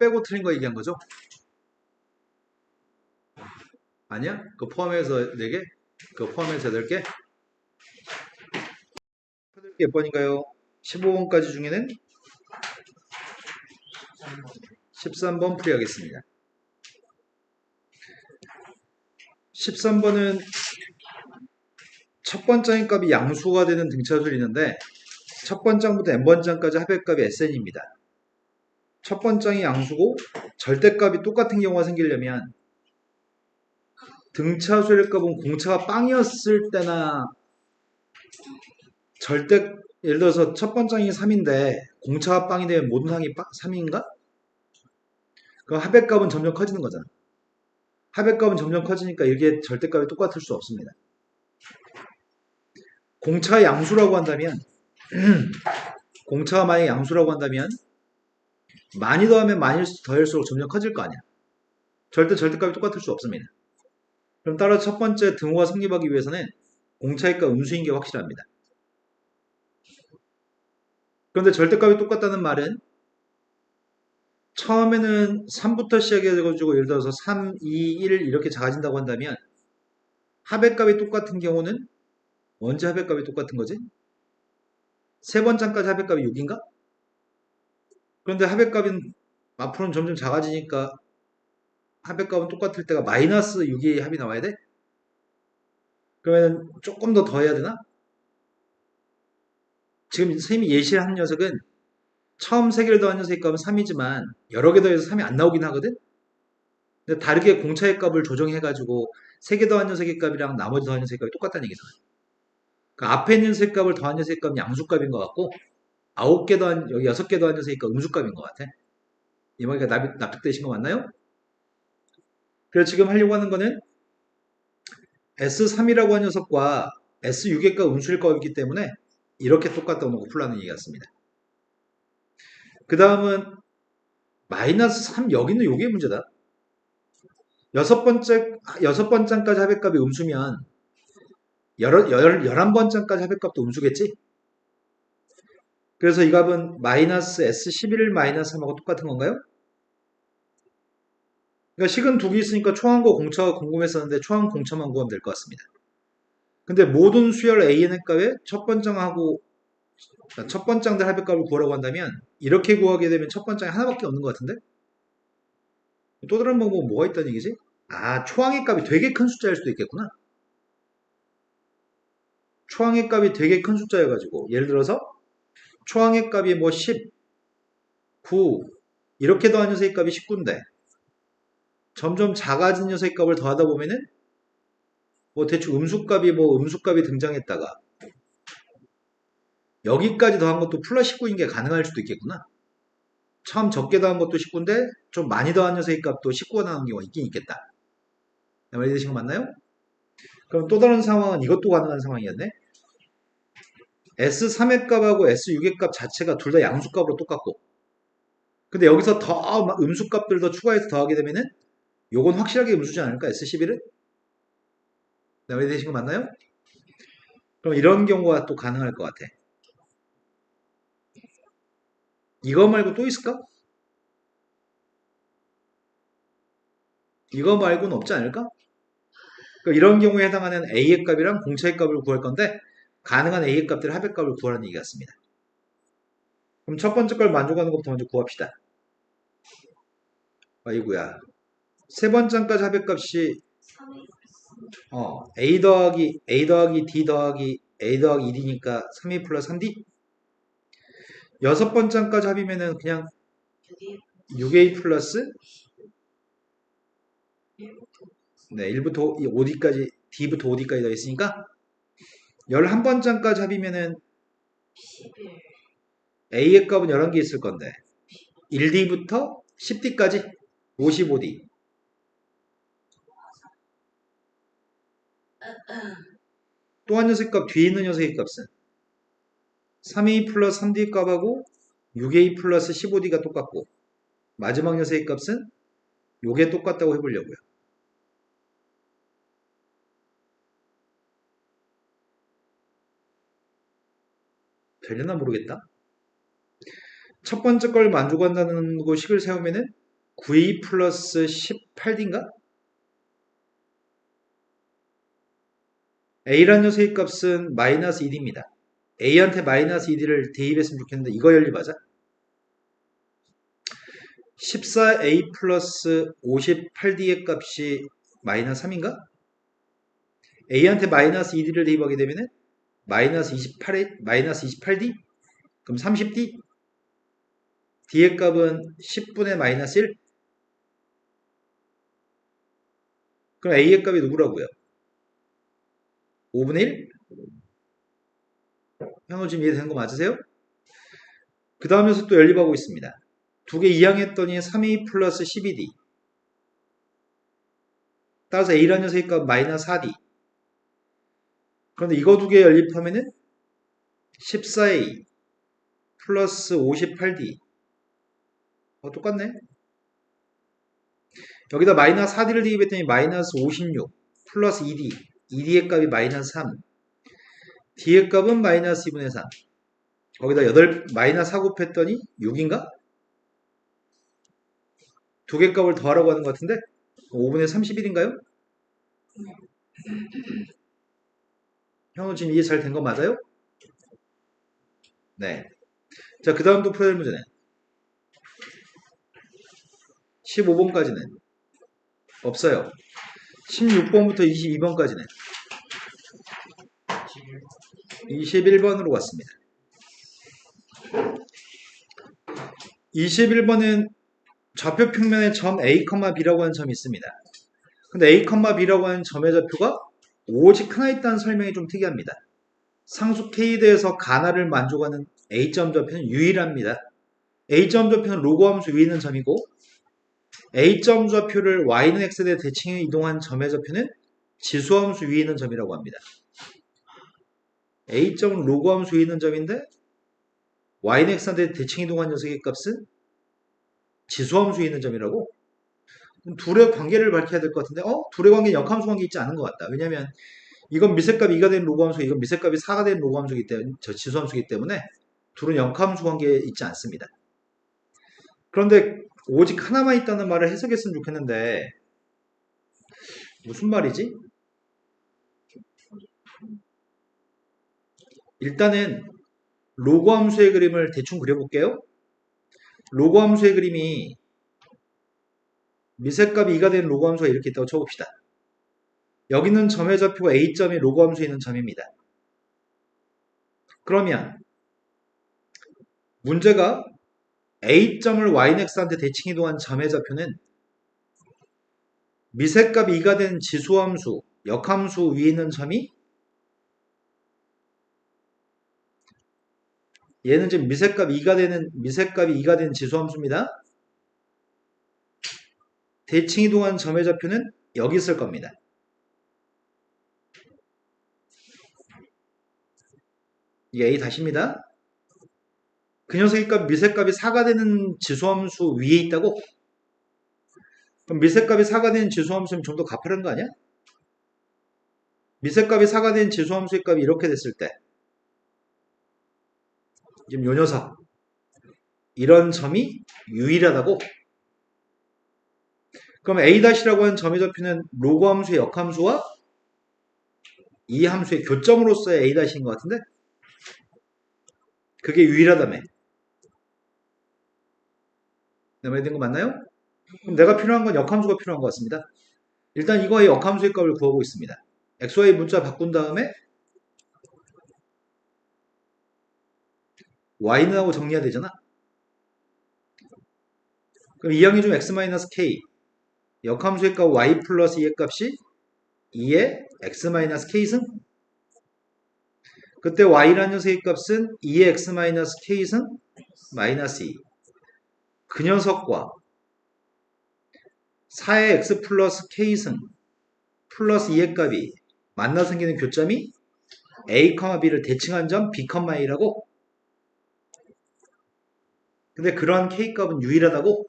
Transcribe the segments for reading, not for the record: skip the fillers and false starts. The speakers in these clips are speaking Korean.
빼고 틀린 거 얘기한 거죠? 아니야? 그거 포함해서 4개? 그거 포함해서 8개? 몇 번인가요? 15번까지 중에는 13번 풀이하겠습니다. 13번은 첫 번째 값이 양수가 되는 등차수를 있는데 첫 번장부터 n번장까지 합의값이 SN입니다. 첫 번장이 양수고 절대값이 똑같은 경우가 생기려면 등차수의 값은 공차가 빵이었을 때나 절대 예를 들어서 첫 번장이 3인데 공차가 빵이 되면 모든 항이 3인가? 그럼 합의값은 점점 커지는 거잖아. 합의값은 점점 커지니까 이게 절대값이 똑같을 수 없습니다. 공차 양수라고 한다면 공차가 만약에 양수라고 한다면 많이 더하면 많이 더할수록 점점 커질 거 아니야. 절대값이 똑같을 수 없습니다. 그럼 따라 첫 번째 등호가 성립하기 위해서는 공차의 값 음수인 게 확실합니다. 그런데 절대값이 똑같다는 말은 처음에는 3부터 시작해가지고 예를 들어서 3, 2, 1 이렇게 작아진다고 한다면 합의값이 똑같은 경우는 언제 합의값이 똑같은 거지? 세 번째까지 합의값이 6인가? 그런데 합의값은 앞으로는 점점 작아지니까 합의값은 똑같을 때가 마이너스 6의 합이 나와야 돼? 그러면 조금 더 더해야 되나? 지금 선생님이 예시한 녀석은 처음 3개를 더한 녀석의 값은 3이지만 여러 개 더해서 3이 안 나오긴 하거든? 근데 다르게 공차의 값을 조정해가지고 3개 더한 녀석의 값이랑 나머지 더한 녀석의 값이 똑같다는 얘기잖아. 그러니까 앞에 있는 녀석의 값을 더한 녀석의 값은 양수값인 것 같고 9개 더한, 여기 6개 더한 녀석의 값은 음수값인 것 같아. 이 말이 납득되신 거 맞나요? 그래서 지금 하려고 하는 거는 S3이라고 하는 녀석과 S6의 값 음수일 값이기 때문에 이렇게 똑같다고 놓고 풀라는 얘기 같습니다. 그 다음은 마이너스 3 여기는 요게 문제다. 여섯 번째까지 합의값이 음수면 11번째까지 합의값도 음수겠지? 그래서 이 값은 마이너스 S11 마이너스 3하고 똑같은 건가요? 그러니까 식은 두 개 있으니까 초항과 공차가 궁금했었는데 초항 공차만 구하면 될 것 같습니다. 근데 모든 수열 AN의 값에 첫 번장들 합의값을 구하라고 한다면 이렇게 구하게 되면 첫 번장이 하나밖에 없는 것 같은데? 또 다른 방법은 뭐가 있다는 얘기지? 아, 초항의 값이 되게 큰 숫자일 수도 있겠구나. 초항의 값이 되게 큰 숫자여가지고 예를 들어서 초항의 값이 뭐 10, 9 이렇게 더한 녀석의 값이 19인데 점점 작아진 녀석의 값을 더하다 보면은 뭐 대충 음수값이 등장했다가 여기까지 더한 것도 플러스 19인 게 가능할 수도 있겠구나. 처음 적게 더한 것도 19인데 좀 많이 더한 녀석의 값도 19가 나오는 경우가 있긴 있겠다. 말이되신 거 맞나요? 그럼 또 다른 상황은 이것도 가능한 상황이었네. S3의 값하고 S6의 값 자체가 둘 다 양수값으로 똑같고 근데 여기서 더 음수값들 더 추가해서 더하게 되면은 요건 확실하게 음수지 않을까? S11은? 말이되신 거 맞나요? 그럼 이런 경우가 또 가능할 것 같아. 이거 말고 또 있을까? 이거 말고는 없지 않을까? 그러니까 이런 경우에 해당하는 A의 값이랑 공차의 값을 구할 건데 가능한 A의 값들의 합의값을 구하라는 얘기 같습니다. 그럼 첫 번째 걸 만족하는 것부터 먼저 구합시다. 아이고야. 세 번째까지 합의값이 A 더하기 D 더하기 A 더하기 1이니까 3A 플러스 3D? 여섯 번째까지 합이면은 그냥 6A 플러스 1부터 5D까지 D부터 5D까지 더했으니까 11번째까지 합이면은 A의 값은 11개 있을 건데 1D부터 10D까지 55D 또 한 녀석의 값 뒤에 있는 녀석의 값은 3A 플러스 3D 값하고 6A 플러스 15D가 똑같고 마지막 녀석의 값은 요게 똑같다고 해보려고요. 되려나 모르겠다. 첫 번째 걸 만족한다는 거 식을 세우면은 9a 플러스 18d인가? a란 녀석의 값은 마이너스 1입니다. a한테 마이너스 1을 대입했으면 좋겠는데 이거 연립하자. 14a 플러스 58d의 값이 마이너스 3인가? a한테 마이너스 1을 대입하게 되면은 마이너스 28d? 그럼 30d? d의 값은 10분의 마이너스 1? 그럼 a의 값이 누구라고요? 5분의 1? 형은 지금 이해되는 거 맞으세요? 그 다음에서 또 연립하고 있습니다. 두 개 이항했더니 3a 플러스 12d. 따라서 a라는 녀석의 값 마이너스 4d. 그런데 이거 두 개 연립하면은 14a 플러스 58d. 똑같네. 여기다 마이너스 4d를 대입했더니 마이너스 56 플러스 2d. 2d의 값이 마이너스 3. d의 값은 마이너스 2분의 3. 거기다 8 마이너스 4 곱했더니 6인가? 두 개 값을 더하라고 하는 것 같은데 5분의 31인가요? 형은 지금 이해 잘 된 거 맞아요? 네. 자, 그 다음 또 풀어야 될 문제네. 15번까지는 없어요. 16번부터 22번까지는 21번으로 왔습니다. 21번은 좌표 평면에 점 A, B라고 하는 점이 있습니다. 근데 A, B라고 하는 점의 좌표가 오직 하나 있다는 설명이 좀 특이합니다. 상수 K에 대해서 가나를 만족하는 A점 좌표는 유일합니다. A점 좌표는 로그 함수 위에 있는 점이고 A점 좌표를 Y는 X에 대해 대칭해 이동한 점의 좌표는 지수함수 위에 있는 점이라고 합니다. A점은 로그 함수 위에 있는 점인데 Y는 X한테 대칭 이동한 녀석의 값은 지수함수 위에 있는 점이라고? 둘의 관계를 밝혀야 될 것 같은데 둘의 관계는 역함수 관계 있지 않은 것 같다. 왜냐면 이건 미세값이 2가 되는 로그 함수, 이건 미세값이 4가 되는 로그 함수이기 때문에 지수함수이기 때문에 둘은 역함수 관계에 있지 않습니다. 그런데 오직 하나만 있다는 말을 해석했으면 좋겠는데 무슨 말이지? 일단은 로그 함수의 그림을 대충 그려볼게요. 로그 함수의 그림이 미세값이 2가 되는 로그 함수가 이렇게 있다고 쳐봅시다. 여기는 점의 좌표가 A점이 로그 함수에 있는 점입니다. 그러면 문제가 A점을 YX한테 대칭 이동한 점의 좌표는 미세값이 2가 된 지수함수, 역함수 위에 있는 점이 얘는 지금 미세값이 2가 된 지수함수입니다. 대칭 이동한 점의 좌표는 여기 있을 겁니다. 이게 A 다시입니다. 그 녀석의 값 미세값이 4가 되는 지수함수 위에 있다고? 그럼 미세값이 4가 되는 지수함수면 좀 더 가파른 거 아니야? 미세값이 4가 된 지수함수의 값이 이렇게 됐을 때 지금 요 녀석 이런 점이 유일하다고? 그럼 A-라고 하는 점의 좌표는 로그 함수의 역함수와 이 함수의 교점으로서의 A-인 것 같은데? 그게 유일하다며. 내 말이 된 거 맞나요? 그럼 내가 필요한 건 역함수가 필요한 것 같습니다. 일단 이거의 역함수의 값을 구하고 있습니다. XY 문자 바꾼 다음에 Y는 하고 정리해야 되잖아. 그럼 이항이 좀 X-K 역함수의 값 Y 플러스 2의 값이 2의 X-K승 그때 Y라는 녀석의 값은 2의 X-K승 마이너스 2 그 녀석과 4의 X 플러스 K승 플러스 2의 값이 만나 생기는 교점이 A, B를 대칭한 점 B, A라고? 근데 그런 K값은 유일하다고?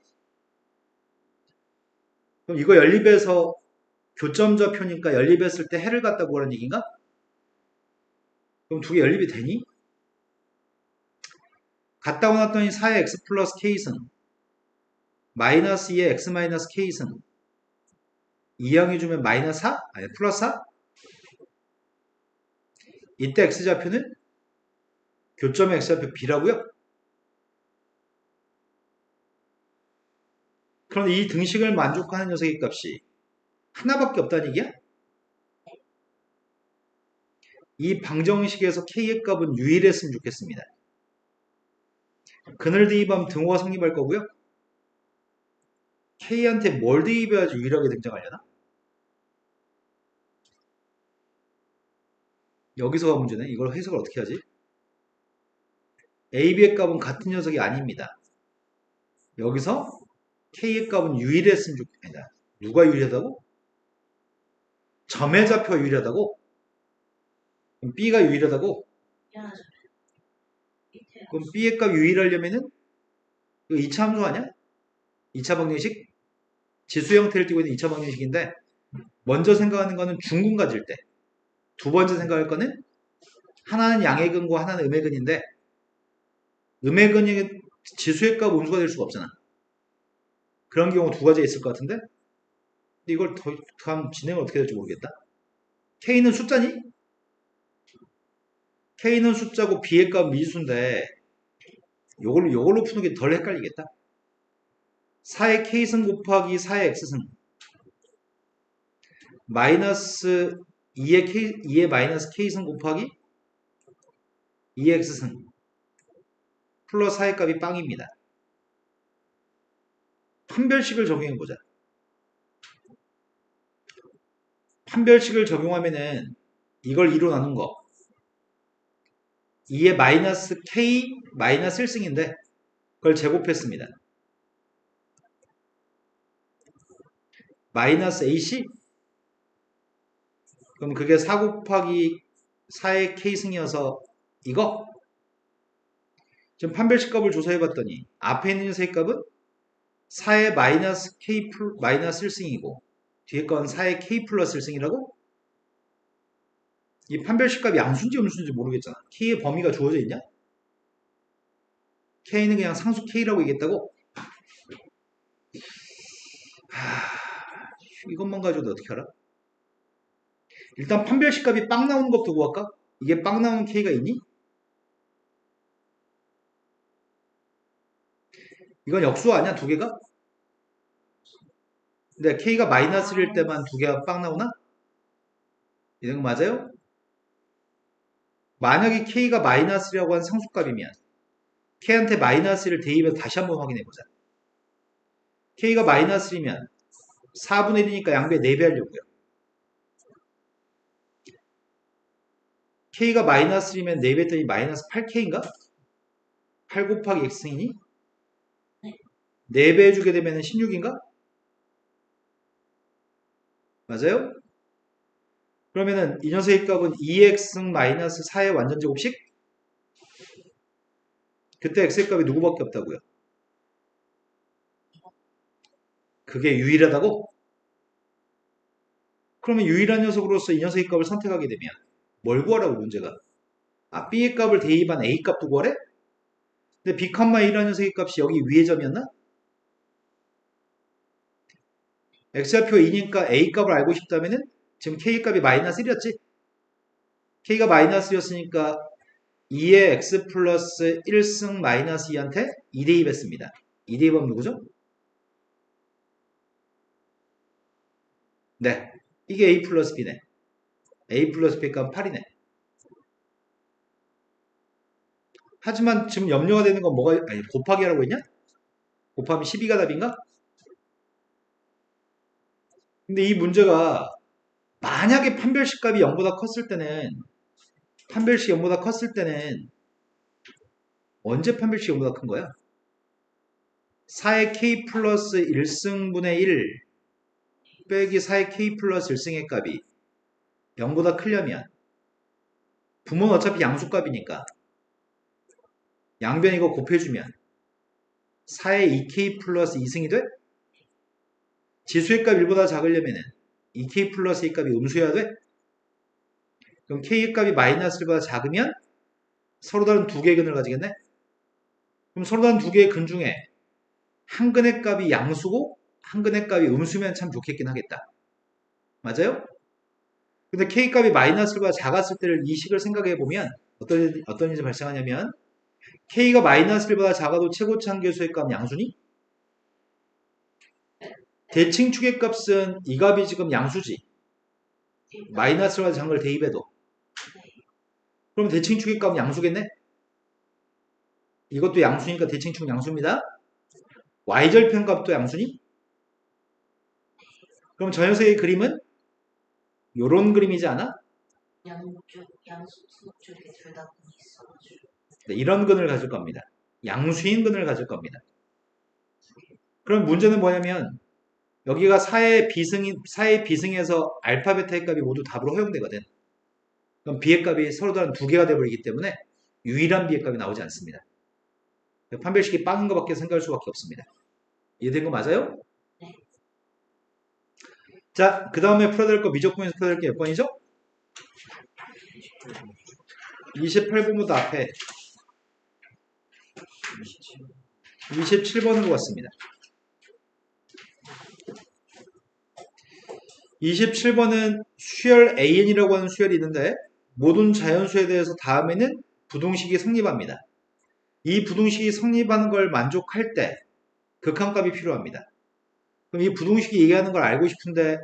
그럼 이거 연립해서 교점 좌표니까 연립했을 때 해를 갖다 구하는 얘기인가? 그럼 두 개 연립이 되니? 갖다 놨더니 4의 X 플러스 K승 마이너스 2의 x 마이너스 k승 2항이 주면 마이너스 4? 아니 플러스 4? 이때 x좌표는 교점의 x좌표 b라고요? 그럼 이 등식을 만족하는 녀석의 값이 하나밖에 없다는 얘기야? 이 방정식에서 k의 값은 유일했으면 좋겠습니다. 그늘 대입하면 등호가 성립할 거고요. k한테 뭘 대입해야지 유일하게 등장하려나? 여기서가 문제네. 이걸 해석을 어떻게 하지? a, b의 값은 같은 녀석이 아닙니다. 여기서 k의 값은 유일했으면 좋겠습니다. 누가 유일하다고? 점의 좌표가 유일하다고? 그럼 b가 유일하다고? 그럼 b의 값 유일하려면은 이거 2차 함수 아니야? 2차 방정식? 지수 형태를 띠고 있는 2차 방정식인데 먼저 생각하는 거는 중근 가질 때, 두 번째 생각할 거는 하나는 양의 근과 하나는 음의 근인데 음의 근이 지수의 값 음수가 될 수가 없잖아. 그런 경우 두 가지가 있을 것 같은데 이걸 더 다음 진행을 어떻게 될지 모르겠다. k는 숫자니? k는 숫자고 b의 값 미지수인데 요걸로 푸는 게 덜 헷갈리겠다. 4의 k승 곱하기 4의 x승 마이너스 2의 마이너스 k승 곱하기 2의 x승 플러스 4의 값이 빵입니다. 판별식을 적용해보자. 판별식을 적용하면은 이걸 2로 나눈 거 2의 마이너스 k 마이너스 1승인데 그걸 제곱했습니다. 마이너스 ac 그럼 그게 4 곱하기 4의 k승이어서 이거 지금 판별식 값을 조사해봤더니 앞에 있는 녀석의 값은 4의 마이너스 k 마이너스 1승이고 뒤에 건 4의 k 플러스 1승이라고? 이 판별식 값이 양수인지 음수인지 모르겠잖아. k의 범위가 주어져 있냐? k는 그냥 상수 k라고 얘기했다고? 이것만 가지고도 어떻게 알아? 일단 판별식 값이 빵 나오는 것부터 구할까? 이게 빵 나오는 k가 있니? 이건 역수 아니야? 두 개가? 근데 k가 마이너스 1일 때만 두 개가 빵 나오나? 이런 거 맞아요? 만약에 k가 마이너스라고 한 상수값이면 k한테 마이너스를 대입해서 다시 한번 확인해보자. k가 마이너스이면 4분의 1이니까 양배 4배 하려고요. k가 마이너스이면 4배 했더니 마이너스 8k인가? 8 곱하기 x이니? 4배 해주게 되면 16인가? 맞아요? 그러면은 이 녀석의 값은 2x 마이너스 4의 완전제곱식? 그때 x의 값이 누구밖에 없다고요? 그게 유일하다고? 그러면 유일한 녀석으로서 이 녀석의 값을 선택하게 되면 뭘 구하라고 문제가? 아, b의 값을 대입한 a 값도 구하래? 근데 b, 1이라는 녀석의 값이 여기 위의 점이었나? x좌표가 2니까 a 값을 알고 싶다면은 지금 k 값이 마이너스 1이었지? k가 마이너스 1이었으니까 2의 x 플러스 1승 마이너스 2한테 2 대입했습니다. 2 대입하면 누구죠? 네. 이게 a 플러스 b네. a 플러스 b 값 8이네. 하지만 지금 염려가 되는 건 뭐가, 아니, 곱하기 하라고 했냐? 곱하면 12가 답인가? 근데 이 문제가 만약에 판별식 값이 0보다 컸을 때는 판별식 0보다 컸을 때는 언제 판별식 0보다 큰 거야? 4의 k 플러스 1승분의 1 빼기 4의 k 플러스 1승의 값이 0보다 크려면 부모는 어차피 양수값이니까 양변 이거 곱해주면 4의 2k 플러스 2승이 돼? 지수의 값 1보다 작으려면 2k 플러스 2 값이 음수여야 돼? 그럼 k의 값이 마이너스 1보다 작으면 서로 다른 두 개의 근을 가지겠네? 그럼 서로 다른 두 개의 근 중에 한근의 값이 양수고 한근의 값이 음수면 참 좋겠긴 하겠다. 맞아요? 근데 k 값이 마이너스보다 작았을 때를 이 식을 생각해 보면 어떤 일이 발생하냐면 k가 마이너스 1보다 작아도 최고차항계수의 값 양수니? 대칭축의 값은 이 값이 지금 양수지. 마이너스 1보다 작은 걸 대입해도. 그럼 대칭축의 값은 양수겠네? 이것도 양수니까 대칭축 양수입니다. y절편 값도 양수니? 그럼 저 녀석의 그림은 요런 그림이지 않아? 양쪽, 양수 쪽에 둘 다 분이 있어가지고. 네, 이런 근을 가질 겁니다. 양수인 근을 가질 겁니다. 그럼 문제는 뭐냐면 여기가 4의 비승에서 알파, 베타의 값이 모두 답으로 허용되거든. 그럼 b의 값이 서로 다른 두 개가 되어버리기 때문에 유일한 b의 값이 나오지 않습니다. 판별식이 빵인 것밖에 생각할 수밖에 없습니다. 이해된 거 맞아요? 네. 자, 그 다음에 풀어야 될 거 미적분에서 풀어야 될 게 몇 번이죠? 28번부터 앞에 27번으로 왔습니다. 27번은 수열 AN이라고 하는 수열이 있는데 모든 자연수에 대해서 다음에는 부등식이 성립합니다. 이 부등식이 성립하는 걸 만족할 때 극한값이 필요합니다. 그럼 이 부등식이 얘기하는 걸 알고 싶은데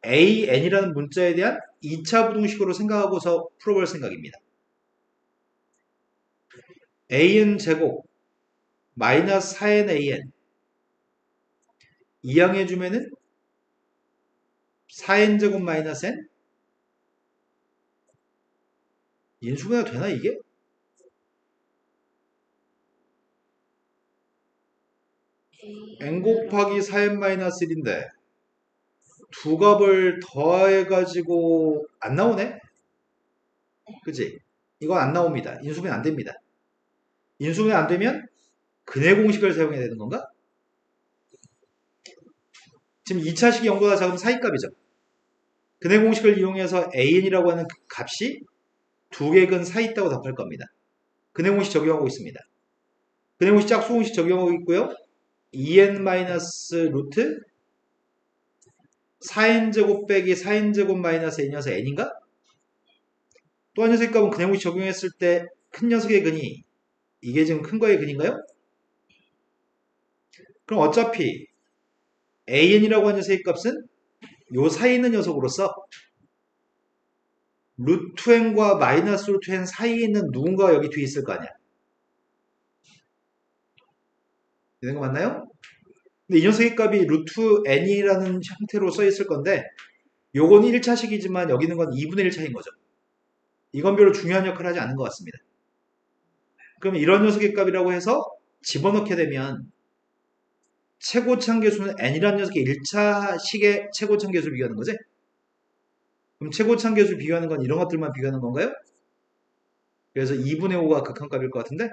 AN이라는 문자에 대한 2차 부등식으로 생각하고서 풀어볼 생각입니다. AN 제곱 마이너스 4N AN 이항해주면은 4N 제곱 마이너스 N 인수분해가 되나 이게? N 곱하기 4N 마이너스 1인데 두 값을 더해가지고 안 나오네? 그치? 이건 안 나옵니다. 인수분해 안 됩니다. 인수분해 안 되면 근해 공식을 사용해야 되는 건가? 지금 2차식이 0보다 작으면 사이값이죠. 근해 공식을 이용해서 AN이라고 하는 값이 두 개 근 사이 있다고 답할 겁니다. 근해 공식 적용하고 있습니다. 근해 공식 짝수 공식 적용하고 있고요. 2n 루트 4n제곱 빼기 4n제곱 마이너스 n이어서 n인가? 또 한 녀석의 값은 근해 공식 적용했을 때 큰 녀석의 근이 이게 지금 큰 거의 근인가요? 그럼 어차피 an이라고 하는 녀석의 값은 요 사이에 있는 녀석으로서 루트 n과 마이너스 루트 n 사이에 있는 누군가가 여기 뒤에 있을 거 아니야. 되는 거 맞나요? 근데 이 녀석의 값이 루트 n이라는 형태로 써 있을 건데 요건 1차식이지만 여기는 건 2분의 1 차인 거죠. 이건 별로 중요한 역할을 하지 않는 것 같습니다. 그럼 이런 녀석의 값이라고 해서 집어넣게 되면 최고차항계수는 n이라는 녀석의 1차식의 최고차항계수를 비교하는 거지? 그럼 최고차항계수 비교하는 건 이런 것들만 비교하는 건가요? 그래서 2분의 5가 극한값일 것 같은데?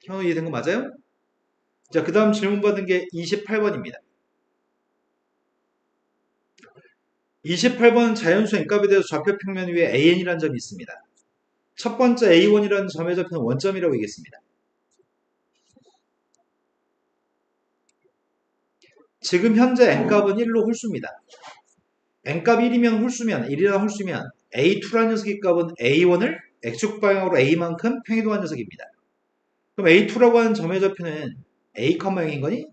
현우 이해된 거 맞아요? 자, 그 다음 질문 받은 게 28번입니다. 28번 자연수 n값에 대해서 좌표 평면 위에 an이라는 점이 있습니다. 첫 번째 a1이라는 점의 좌표는 원점이라고 얘기했습니다. 지금 현재 n값은 1로 홀수입니다. n값 1이면 홀수면 1이라는 홀수면 a2라는 녀석의 값은 a1을 x축 방향으로 a만큼 평이동한 녀석입니다. 그럼 a2라고 하는 점의 좌표는 a, 0인 거니?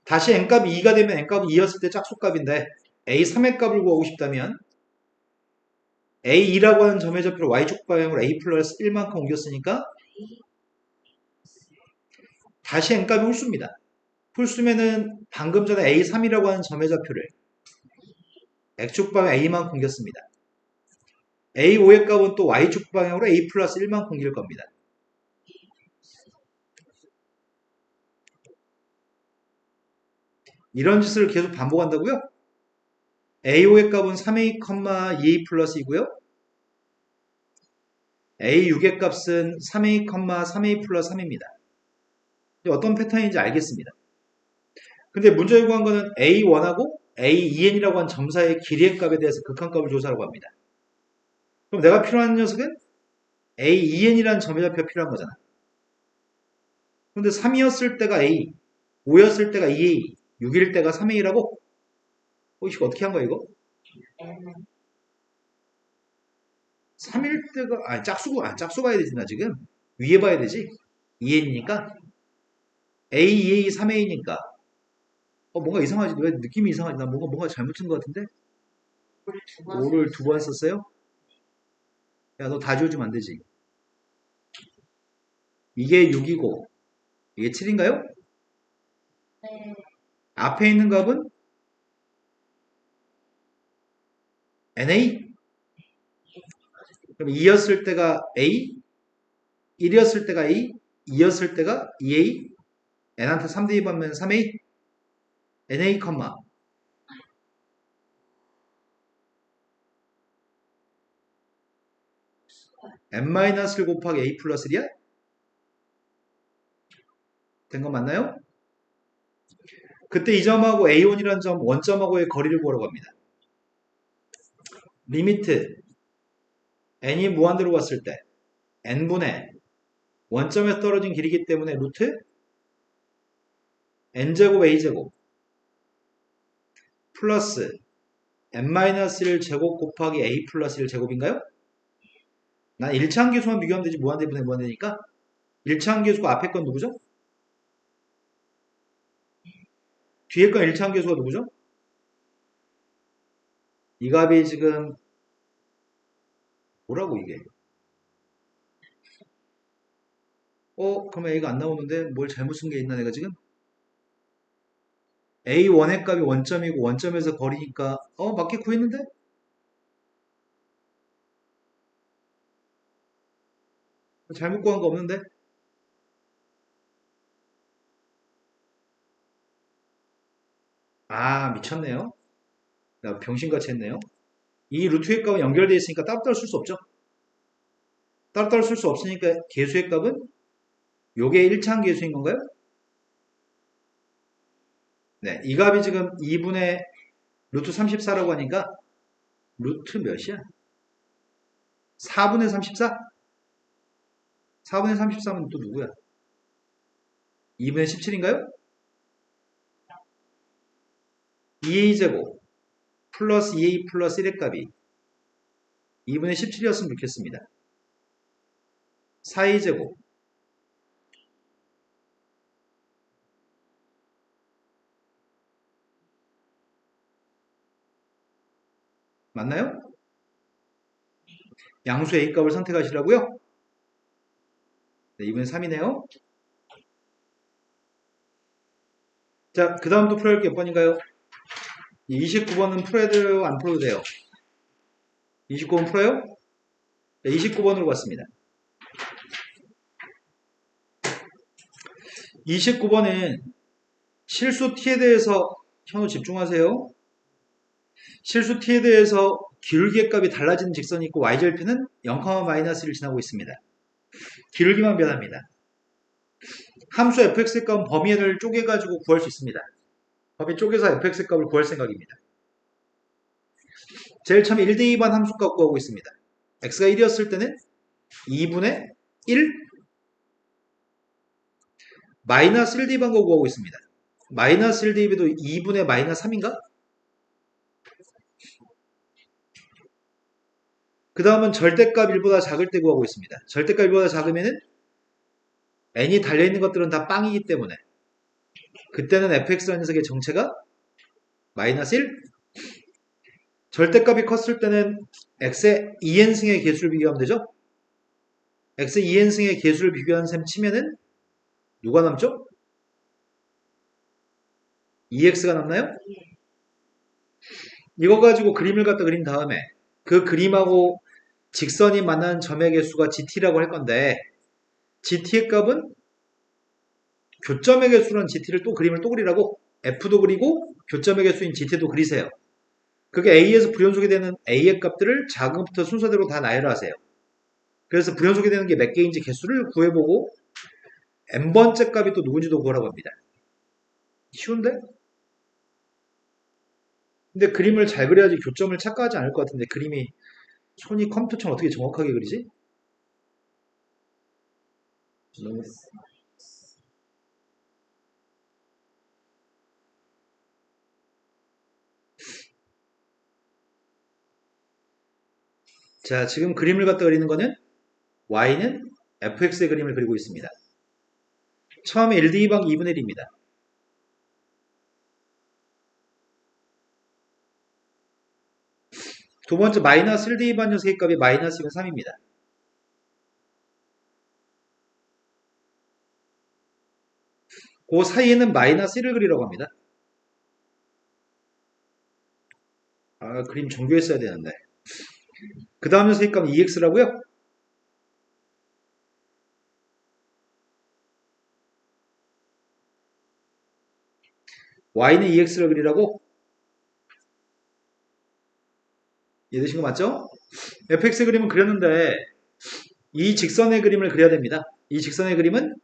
다시 n값이 2가 되면 n값은 2였을 때 짝수값인데 a3의 값을 구하고 싶다면 a2라고 하는 점의 좌표를 y축 방향으로 a 플러스 1만큼 옮겼으니까 다시 n값이 홀수입니다. 홀수면은 방금 전에 a3이라고 하는 점의 좌표를 x축 방향 a만큼 옮겼습니다. a5의 값은 또 y축 방향으로 a 플러스 1만큼 옮길 겁니다. 이런 짓을 계속 반복한다고요? a5의 값은 3a, 2a 플러스이고요. a6의 값은 3a, 3a 플러스 3입니다. 어떤 패턴인지 알겠습니다. 근데 문제를 구한 거는 a1하고 a2n이라고 한 점사의 길이의 값에 대해서 극한값을 조사하라고 합니다. 그럼 내가 필요한 녀석은 a2n이라는 점의 좌표가 필요한 거잖아. 근데 3이었을 때가 A, 5였을 때가 2A, 6일 때가 3A라고? 이거 어떻게 한 거야, 이거? N은 3일 때가, 짝수 봐야 되지, 나 지금. 위에 봐야 되지. 2A니까. A, 2A, 3A니까. 뭔가 이상하지? 왜 느낌이 이상하지? 나 뭔가 잘못 쓴 것 같은데? 오를 두 번 5를 두 번 썼어요? 야, 너 다 지워주면 안 되지. 이게 6이고, 이게 7인가요? 네, 앞에 있는 값은 NA? 그럼 2였을 때가 A, 1이었을 때가 A, 2였을 때가 2A, N한테 3 대입하면 3A, NA, N-1 곱하기 A 플러스 1이야? 된 거 맞나요? 그때 이 점하고 A1이라는 점 원점하고의 거리를 구하라고 합니다. 리미트 n이 무한대로 갔을 때 n분의 원점에서 떨어진 길이기 때문에 루트 n제곱 a제곱 플러스 n-1 제곱 곱하기 a 플러스 1 제곱인가요? 난 1차항계수만 비교하면 되지 무한대 분의 무한대니까 1차항계수가 앞에 건 누구죠? 뒤에 건 1차항계수가 누구죠? 이 값이 지금 뭐라고 이게? 그러면 A가 안 나오는데 뭘 잘못 쓴 게 있나 내가 지금? A1의 값이 원점이고 원점에서 거리니까 맞게 구했는데? 잘못 구한 거 없는데? 미쳤네요. 나 병신같이 했네요. 이 루트의 값은 연결되어 있으니까 따로따로 쓸 수 없죠. 따로따로 쓸 수 없으니까 계수의 값은 요게 1차항 계수인 건가요? 네, 이 값이 지금 2분의 루트 34라고 하니까 루트 몇이야? 4분의 34? 4분의 33은 또 누구야? 2분의 17인가요? 2a제곱 플러스 2a 플러스 1의 값이 2분의 17이었으면 좋겠습니다. 4a제곱 맞나요? 양수 a 값을 선택하시라고요? 네, 2분의 3이네요. 자, 그 다음도 풀어야 할 게 몇 번인가요? 29번은 풀어야 돼요? 안 풀어도 돼요? 29번 풀어요? 네, 29번으로 갔습니다. 29번은 실수 t에 대해서 현우 집중하세요. 실수 t에 대해서 기울기의 값이 달라지는 직선이 있고 y절편은 0,-1을 지나고 있습니다. 기울기만 변합니다. 함수 fx의 값은 범위를 쪼개가지고 구할 수 있습니다. 범위 쪼개서 fx의 값을 구할 생각입니다. 제일 처음에 1대2반 함수값 구하고 있습니다. x가 1이었을 때는 2분의 1 마이너스 1대입한 거 구하고 있습니다. 마이너스 1대입에도 2분의 마이너스 3인가? 그 다음은 절대값 1보다 작을 때 구하고 있습니다. 절대값 1보다 작으면은 n이 달려있는 것들은 다 빵이기 때문에 그때는 fx라는 녀석의 정체가 마이너스 1 절대값이 컸을 때는 x의 2n승의 개수를 비교하면 되죠? x의 2n승의 개수를 비교한 셈 치면은 누가 남죠? 2x가 남나요? 이거 가지고 그림을 갖다 그린 다음에 그 그림하고 직선이 만나는 점의 개수가 gt라고 할 건데 gt의 값은 교점의 개수는 gt를 또 그림을 또 그리라고 f도 그리고 교점의 개수인 gt도 그리세요. 그게 a에서 불연속이 되는 a의 값들을 작은 것부터 순서대로 다 나열하세요. 그래서 불연속이 되는 게 몇 개인지 개수를 구해보고 n번째 값이 또 누군지도 구하라고 합니다. 쉬운데? 근데 그림을 잘 그려야지 교점을 착각하지 않을 것 같은데 그림이 손이 컴퓨터처럼 어떻게 정확하게 그리지? 너무 자, 지금 그림을 갖다 그리는 거는 y는 fx의 그림을 그리고 있습니다. 처음에 1 더하기 2분의 1입니다. 두 번째 마이너스 1 더하기 반 녀석의 값이 마이너스이면 3입니다. 그 사이에는 마이너스 1을 그리라고 합니다. 아, 그림 정교했어야 되는데. 그 다음 녀석의 값은 2x라고요? y는 2x를 그리라고? 이해되신 거 맞죠? fx 그림은 그렸는데 이 직선의 그림을 그려야 됩니다. 이 직선의 그림은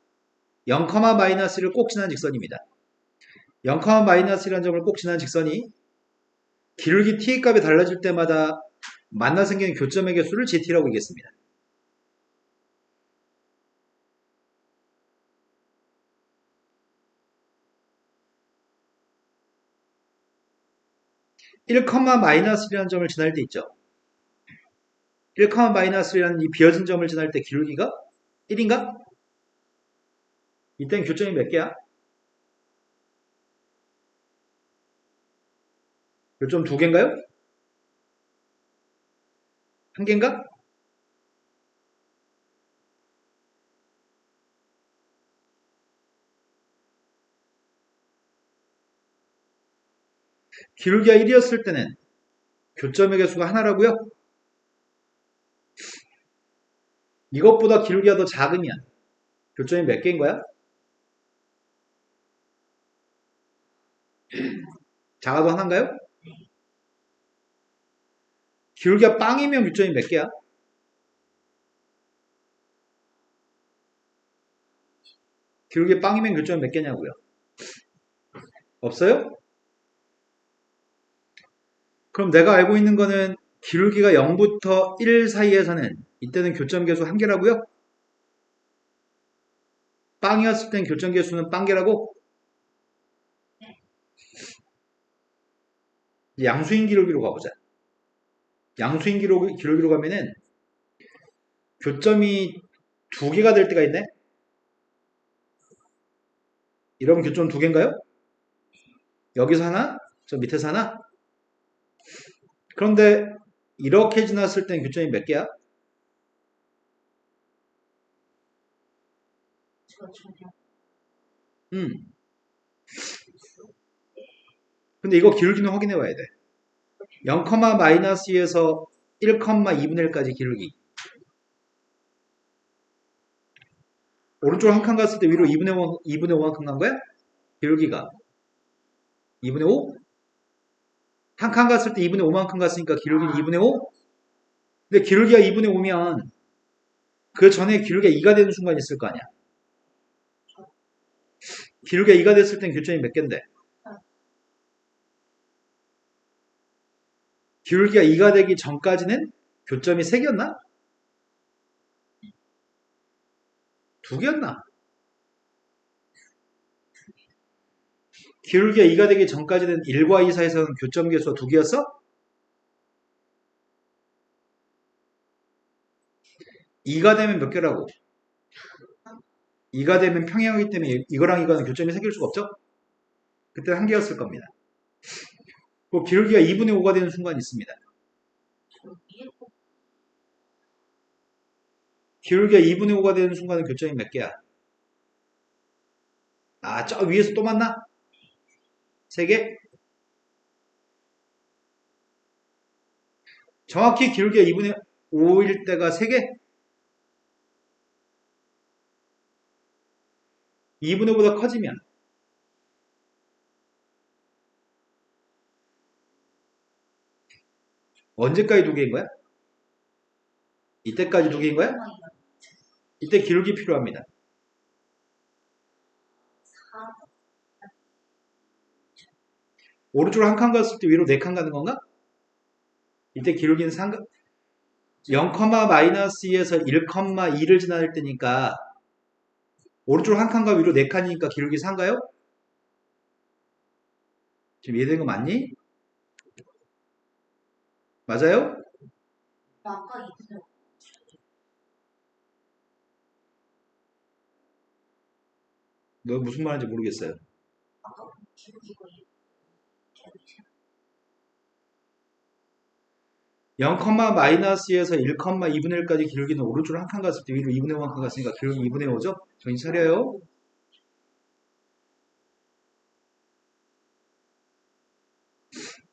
0, 마이너스를 꼭 지나는 직선입니다. 0, 마이너스라는 점을 꼭 지나는 직선이 기울기 t의 값이 달라질 때마다 만나 생기는 교점의 개수를 gt라고 얘기했습니다. 1, 마이너스라는 점을 지날 때 있죠. 1, 마이너스라는 이 비어진 점을 지날 때 기울기가 1인가? 이때는 교점이 몇 개야? 교점 2개인가요? 1개인가? 기울기가 1이었을 때는 교점의 개수가 하나라고요? 이것보다 기울기가 더 작으면 교점이 몇 개인 거야? 작아도 하나인가요? 기울기가 빵이면 교점이 몇 개야? 기울기 빵이면 교점이 몇 개냐고요? 없어요? 그럼 내가 알고 있는 거는 기울기가 0부터 1 사이에서는 이때는 교점 개수 1개라고요? 빵이었을 땐 교점 개수는 빵개라고? 양수인 기울기로 가보자. 양수인 기울기로 가면은 교점이 2개가 될 때가 있네? 이러면 교점 2개인가요? 여기서 하나? 저 밑에서 하나? 그런데 이렇게 지났을 땐 교점이 몇 개야? 저 전혀 음. 근데 이거 기울기는 확인해 봐야 돼. 0, 마이너스에서 1, 2분의 1까지 기울기. 오른쪽 한 칸 갔을 때 위로 2분의 5만큼 간 거야? 기울기가. 2분의 5? 한 칸 갔을 때 2분의 5만큼 갔으니까 기울기는 2분의 5? 근데 기울기가 2분의 5면 그 전에 기울기가 2가 되는 순간이 있을 거 아니야. 기울기가 2가 됐을 땐 교점이 몇 개인데? 기울기가 2가 되기 전까지는 교점이 3개였나? 2개였나? 기울기가 2가 되기 전까지는 1과 2 사이에서는 교점 개수가 2개였어? 2가 되면 몇 개라고? 2가 되면 평행이기 때문에 이거랑 이거는 교점이 생길 수가 없죠? 그때 1개였을 겁니다. 그 기울기가 2분의 5가 되는 순간이 있습니다. 저 위에 꼭 기울기가 2분의 5가 되는 순간은 교점이 몇 개야? 아, 저 위에서 또 만나? 3개? 정확히 기울기가 2분의 5일 때가 3개? 2분의 5보다 커지면 언제까지 2개인 거야? 이때까지 2개인 거야? 상황이가 이때 기울기 필요합니다. 4, 오른쪽으로 한 칸 갔을 때 위로 4칸 가는 건가? 이때 기울기는 0, 마이너스에서 1, 2를 지날 때니까 오른쪽 한 칸과 위로 4칸이니까 기울기 4인가요? 지금 이해된 거 맞니? 맞아요? 아까 이분은 너 무슨 말인지 모르겠어요. 아까 기록이고 기록이 0, 마이너스에서 1, 2분의 1까지 기울기는 오른쪽으로 한 칸 갔을 때 위로 2분의 5 한 칸 갔으니까 기울기 2분의 5죠? 정신 차려요.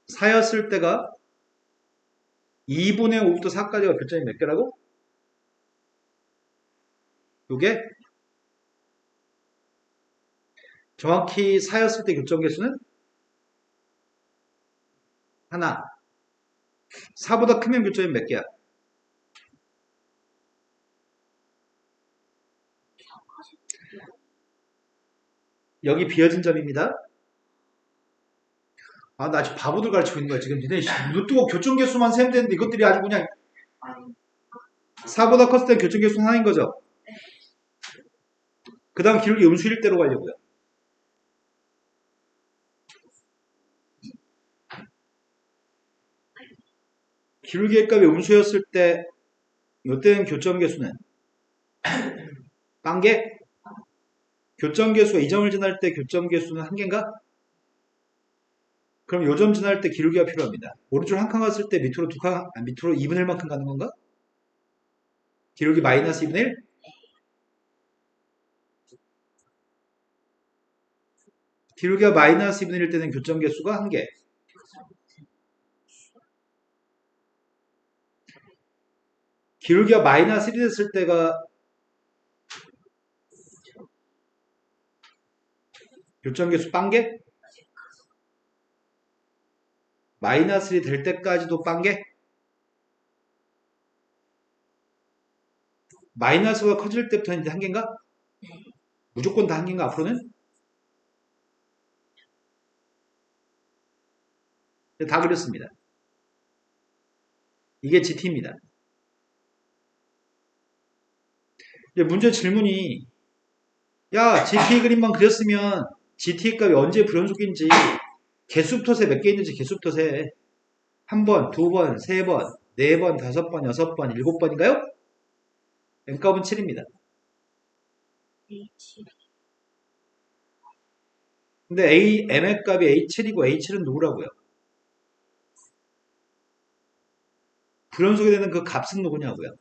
사였을 때가 2분의 5부터 4까지가 교점이 몇 개라고? 요게 정확히 사였을 때 교점 개수는 하나. 4보다 크면 교점이 몇 개야? 여기 비어진 점입니다. 아, 나 지금 바보들 가르치고 있는 거야. 지금 니네 눈 뜨고 교점 개수만 세면 되는데 이것들이 아주 그냥 아니 4보다 컸을 때 교점 개수는 하나인 거죠. 그 다음 기울기 음수일 대로 가려고요. 기울기의 값이 음수였을 때 이때는 교점 개수는 빵개? 교점 개수가 이 점을 지날 때 교점 개수는 한 개인가? 그럼 요 점 지날 때 기울기가 필요합니다. 오른쪽 한 칸 갔을 때 밑으로 두 칸, 밑으로 2분의 1만큼 가는 건가? 기울기 마이너스 2분의 1? 기울기가 마이너스 2분의 1 때는 교점 개수가 한 개. 기울기가 마이너스 1이 됐을 때가 교점 개수 빵개? 마이너스 1이 될 때까지도 빵개? 마이너스가 커질 때부터 이제 한 개인가? 무조건 다 한 개인가 앞으로는? 다 그렸습니다. 이게 GT입니다. 이제 문제 질문이 야 GT 그림만 그렸으면 GT 값이 언제 불연속인지 개수부터 세 몇 개 있는지 개수부터 세 한 번, 두 번, 세 번, 네 번, 다섯 번, 여섯 번, 일곱 번인가요? M값은 7입니다. H 근데 M의 값이 A7이고 A7은 누구라고요? 불연속이 되는 그 값은 누구냐고요?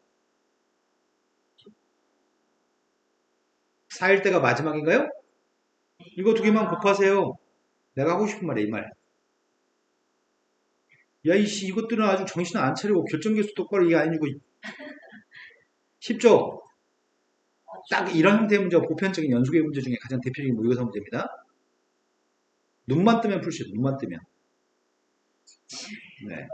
4일 때가 마지막인가요? 이거 두 개만 곱하세요. 내가 하고 싶은 말이야, 이 말. 야, 이씨, 이것들은 아주 정신을 안 차리고 결정개수 똑바로 이해 안 해주고. 쉽죠? 딱 이런 형태의 문제가 보편적인 연속의 문제 중에 가장 대표적인 모의고사 문제입니다. 눈만 뜨면 풀 수 있어요, 눈만 뜨면. 네.